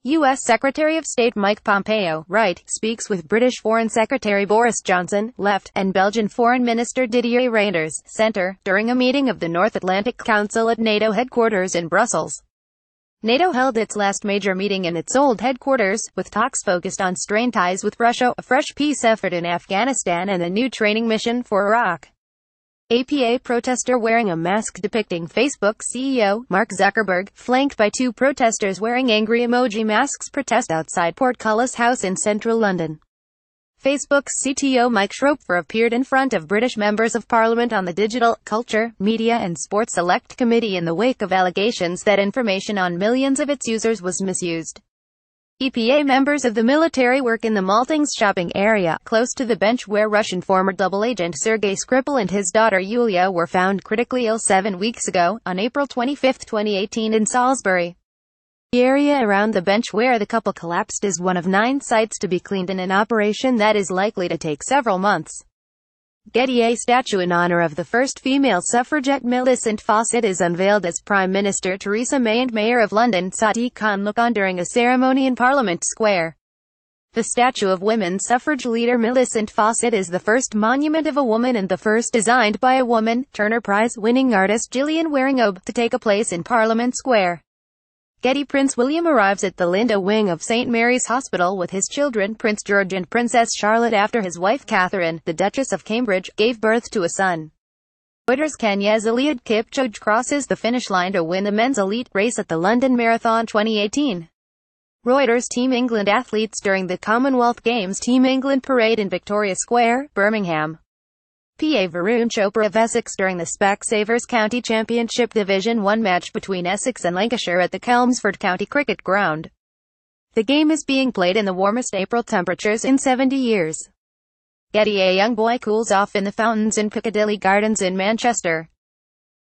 U.S. Secretary of State Mike Pompeo, right, speaks with British Foreign Secretary Boris Johnson, left, and Belgian Foreign Minister Didier Reynders, centre, during a meeting of the North Atlantic Council at NATO headquarters in Brussels. NATO held its last major meeting in its old headquarters, with talks focused on strained ties with Russia, a fresh peace effort in Afghanistan and a new training mission for Iraq. APA protester wearing a mask depicting Facebook CEO, Mark Zuckerberg, flanked by two protesters wearing angry emoji masks protest outside Portcullis House in central London. Facebook's CTO Mike Schroepfer appeared in front of British members of Parliament on the Digital, Culture, Media and Sport Select Committee in the wake of allegations that information on millions of its users was misused. EPA members of the military work in the Maltings shopping area, close to the bench where Russian former double agent Sergei Skripal and his daughter Yulia were found critically ill 7 weeks ago, on April 25, 2018 in Salisbury. The area around the bench where the couple collapsed is one of 9 sites to be cleaned in an operation that is likely to take several months. Getty, a statue in honor of the first female suffragette Millicent Fawcett, is unveiled as Prime Minister Theresa May and Mayor of London Sadiq Khan look on during a ceremony in Parliament Square. The statue of women's suffrage leader Millicent Fawcett is the first monument of a woman and the first designed by a woman, Turner Prize-winning artist Gillian Waring-Obe, to take a place in Parliament Square. Getty. Prince William arrives at the Linda wing of St. Mary's Hospital with his children Prince George and Princess Charlotte after his wife Catherine, the Duchess of Cambridge, gave birth to a son. Reuters. Kenya's Eliud Kipchoge crosses the finish line to win the men's elite race at the London Marathon 2018. Reuters. Team England athletes during the Commonwealth Games Team England parade in Victoria Square, Birmingham. PA. Varun Chopra of Essex during the Specsavers County Championship Division 1 match between Essex and Lancashire at the Chelmsford County Cricket Ground. The game is being played in the warmest April temperatures in 70 years. Getty. A young boy cools off in the fountains in Piccadilly Gardens in Manchester.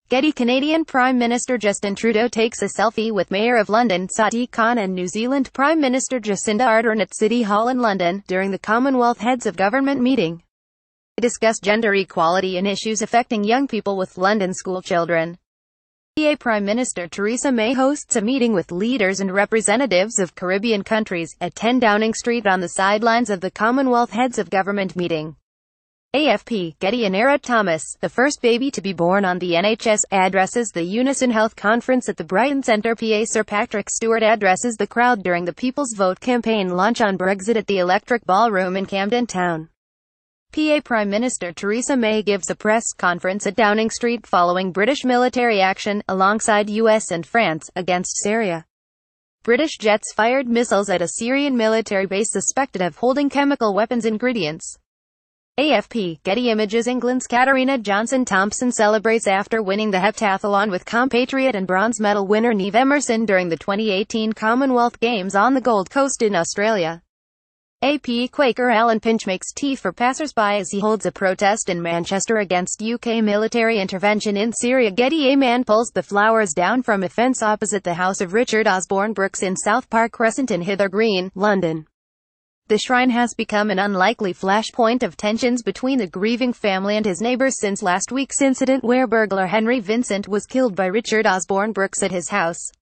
Getty. Canadian Prime Minister Justin Trudeau takes a selfie with Mayor of London Sadiq Khan and New Zealand Prime Minister Jacinda Ardern at City Hall in London, during the Commonwealth Heads of Government meeting. They discuss gender equality and issues affecting young people with London school children. PA. Prime Minister Theresa May hosts a meeting with leaders and representatives of Caribbean countries, at 10 Downing Street on the sidelines of the Commonwealth Heads of Government meeting. AFP. Getty. Anera Thomas, the first baby to be born on the NHS, addresses the Unison Health Conference at the Brighton Centre. PA. Sir Patrick Stewart addresses the crowd during the People's Vote campaign launch on Brexit at the Electric Ballroom in Camden Town. PA. Prime Minister Theresa May gives a press conference at Downing Street following British military action, alongside US and France, against Syria. British jets fired missiles at a Syrian military base suspected of holding chemical weapons ingredients. AFP. Getty Images. England's Katarina Johnson-Thompson celebrates after winning the heptathlon with compatriot and bronze medal winner Niamh Emerson during the 2018 Commonwealth Games on the Gold Coast in Australia. AP. Quaker Alan Pinch makes tea for passers-by as he holds a protest in Manchester against UK military intervention in Syria. Getty. A man pulls the flowers down from a fence opposite the house of Richard Osborne Brooks in South Park Crescent in Hither Green, London. The shrine has become an unlikely flashpoint of tensions between the grieving family and his neighbours since last week's incident where burglar Henry Vincent was killed by Richard Osborne Brooks at his house.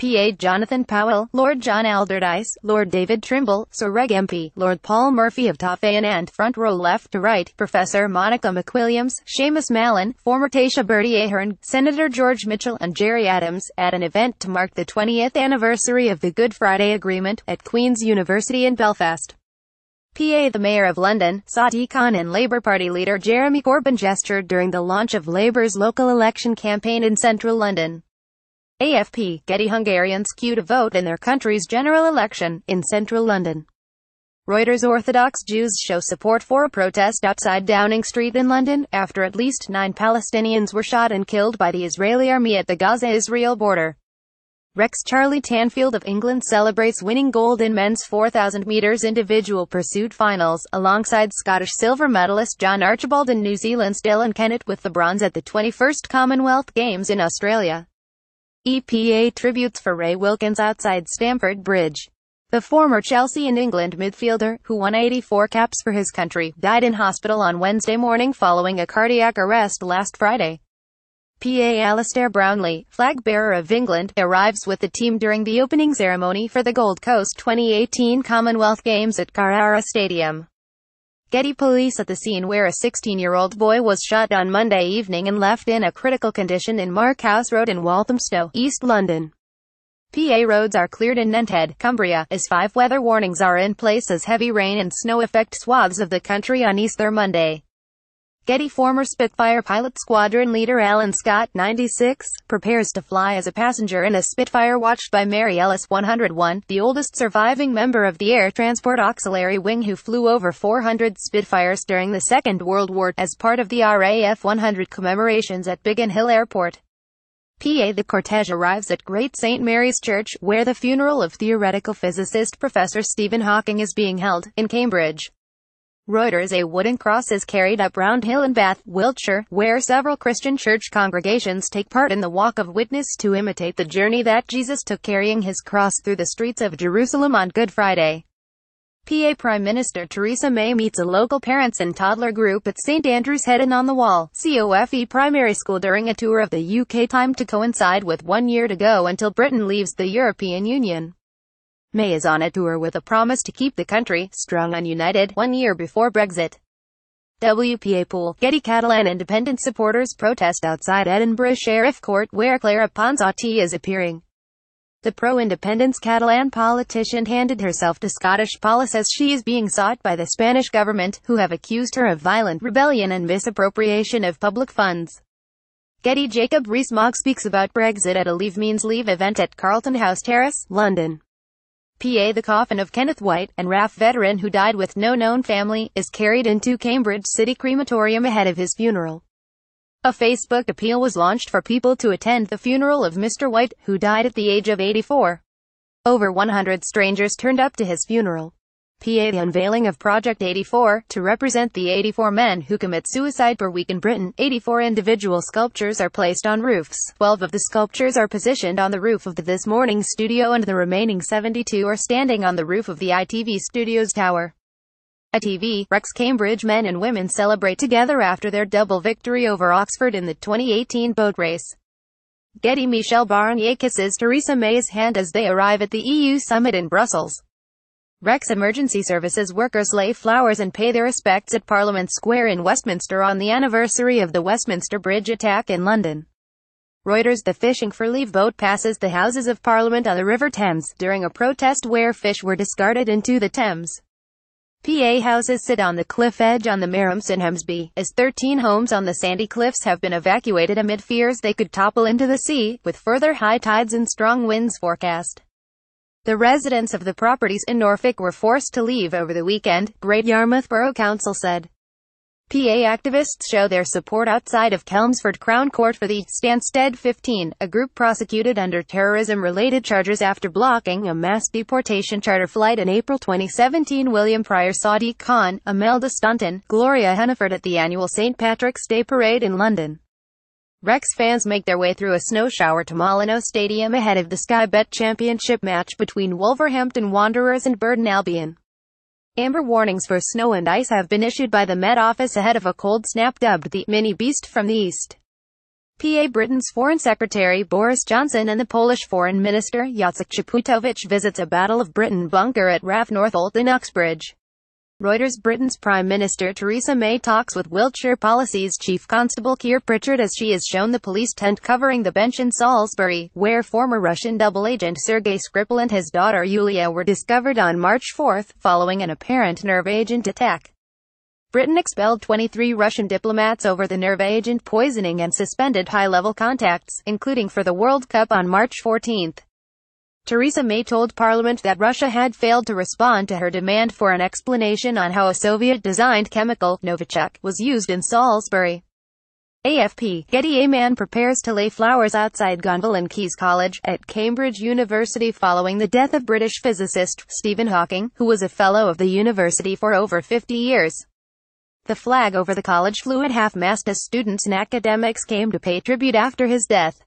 PA. Jonathan Powell, Lord John Alderdice, Lord David Trimble, Sir Reg MP, Lord Paul Murphy of Toffean and front row left to right, Professor Monica McWilliams, Seamus Mallon, former Taoiseach Bertie Ahern, Senator George Mitchell and Gerry Adams, at an event to mark the 20th anniversary of the Good Friday Agreement, at Queen's University in Belfast. PA. The Mayor of London, Sadiq Khan and Labour Party leader Jeremy Corbyn gestured during the launch of Labour's local election campaign in central London. AFP. Getty. Hungarians queue to vote in their country's general election, in central London. Reuters. Orthodox Jews show support for a protest outside Downing Street in London, after at least 9 Palestinians were shot and killed by the Israeli army at the Gaza-Israel border. Rex. Charlie Tanfield of England celebrates winning gold in men's 4,000 metres individual pursuit finals, alongside Scottish silver medalist John Archibald and New Zealand's Dylan Kennett with the bronze at the 21st Commonwealth Games in Australia. EPA tributes for Ray Wilkins outside Stamford Bridge. The former Chelsea and England midfielder, who won 84 caps for his country, died in hospital on Wednesday morning following a cardiac arrest last Friday. PA Alistair Brownlee, flag bearer of England, arrives with the team during the opening ceremony for the Gold Coast 2018 Commonwealth Games at Carrara Stadium. Getty police at the scene where a 16-year-old boy was shot on Monday evening and left in a critical condition in Mark House Road in Walthamstow, East London. PA roads are cleared in Nenthead, Cumbria, as 5 weather warnings are in place as heavy rain and snow affect swaths of the country on Easter Monday. Getty former Spitfire pilot squadron leader Alan Scott, 96, prepares to fly as a passenger in a Spitfire watched by Mary Ellis, 101, the oldest surviving member of the Air Transport Auxiliary Wing who flew over 400 Spitfires during the Second World War, as part of the RAF 100 commemorations at Biggin Hill Airport. PA The cortege arrives at Great St. Mary's Church, where the funeral of theoretical physicist Professor Stephen Hawking is being held, in Cambridge. Reuters A wooden cross is carried up Round Hill in Bath, Wiltshire, where several Christian church congregations take part in the Walk of Witness to imitate the journey that Jesus took carrying his cross through the streets of Jerusalem on Good Friday. PA Prime Minister Theresa May meets a local parents and toddler group at St Andrew's Head and on the Wall, COFE Primary School during a tour of the UK timed to coincide with 1 year to go until Britain leaves the European Union. May is on a tour with a promise to keep the country strong and united 1 year before Brexit. WPA Pool, Getty Catalan independent supporters protest outside Edinburgh Sheriff Court where Clara Ponsati is appearing. The pro-independence Catalan politician handed herself to Scottish police as she is being sought by the Spanish government, who have accused her of violent rebellion and misappropriation of public funds. Getty Jacob Rees-Mogg speaks about Brexit at a Leave Means Leave event at Carlton House Terrace, London. PA The coffin of Kenneth White, an RAF veteran who died with no known family, is carried into Cambridge City Crematorium ahead of his funeral. A Facebook appeal was launched for people to attend the funeral of Mr. White, who died at the age of 84. Over 100 strangers turned up to his funeral. PA The unveiling of Project 84, to represent the 84 men who commit suicide per week in Britain. 84 individual sculptures are placed on roofs. 12 of the sculptures are positioned on the roof of the This Morning studio and the remaining 72 are standing on the roof of the ITV Studios tower. ITV, Rex Cambridge men and women celebrate together after their double victory over Oxford in the 2018 boat race. Getty Michel Barnier kisses Theresa May's hand as they arrive at the EU summit in Brussels. Rex emergency services workers lay flowers and pay their respects at Parliament Square in Westminster on the anniversary of the Westminster Bridge attack in London. Reuters The fishing for leave boat passes the Houses of Parliament on the River Thames, during a protest where fish were discarded into the Thames. PA houses sit on the cliff edge on the Merhams in Hemsby, as 13 homes on the sandy cliffs have been evacuated amid fears they could topple into the sea, with further high tides and strong winds forecast. The residents of the properties in Norfolk were forced to leave over the weekend, Great Yarmouth Borough Council said. PA activists show their support outside of Chelmsford Crown Court for the Stansted 15, a group prosecuted under terrorism-related charges after blocking a mass deportation charter flight in April 2017. William Pryor, Sadiq Khan, Imelda Staunton, Gloria Hunniford at the annual St. Patrick's Day Parade in London. Rex fans make their way through a snow shower to Molyneux Stadium ahead of the Sky Bet Championship match between Wolverhampton Wanderers and Burton Albion. Amber warnings for snow and ice have been issued by the Met Office ahead of a cold snap dubbed the mini beast from the east. PA Britain's Foreign Secretary Boris Johnson and the Polish Foreign Minister Jacek Czaputowicz visits a Battle of Britain bunker at RAF Northolt in Uxbridge. Reuters Britain's Prime Minister Theresa May talks with Wiltshire Policy's Chief Constable Keir Pritchard as she is shown the police tent covering the bench in Salisbury, where former Russian double agent Sergei Skripal and his daughter Yulia were discovered on March 4, following an apparent nerve agent attack. Britain expelled 23 Russian diplomats over the nerve agent poisoning and suspended high-level contacts, including for the World Cup on March 14. Theresa May told Parliament that Russia had failed to respond to her demand for an explanation on how a Soviet-designed chemical, Novichok, was used in Salisbury. AFP, Getty A man prepares to lay flowers outside Gonville and Caius College, at Cambridge University following the death of British physicist, Stephen Hawking, who was a fellow of the university for over 50 years. The flag over the college flew at half-mast as students and academics came to pay tribute after his death.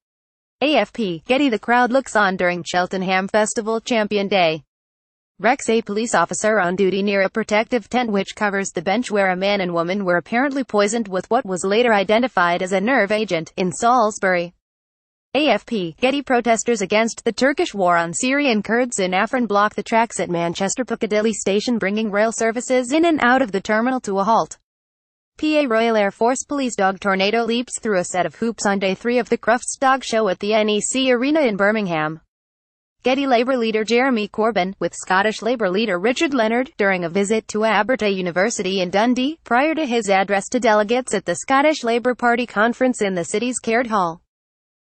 AFP, Getty The crowd looks on during Cheltenham Festival Champion Day. Rex, a police officer on duty near a protective tent which covers the bench where a man and woman were apparently poisoned with what was later identified as a nerve agent, in Salisbury. AFP. Getty. Protesters against the Turkish war on Syrian Kurds in Afrin block the tracks at Manchester Piccadilly station, bringing rail services in and out of the terminal to a halt. PA. Royal Air Force police dog Tornado leaps through a set of hoops on day 3 of the Crufts Dog Show at the NEC Arena in Birmingham. Getty. Labour leader Jeremy Corbyn, with Scottish Labour leader Richard Leonard, during a visit to Abertay University in Dundee, prior to his address to delegates at the Scottish Labour Party conference in the city's Caird Hall.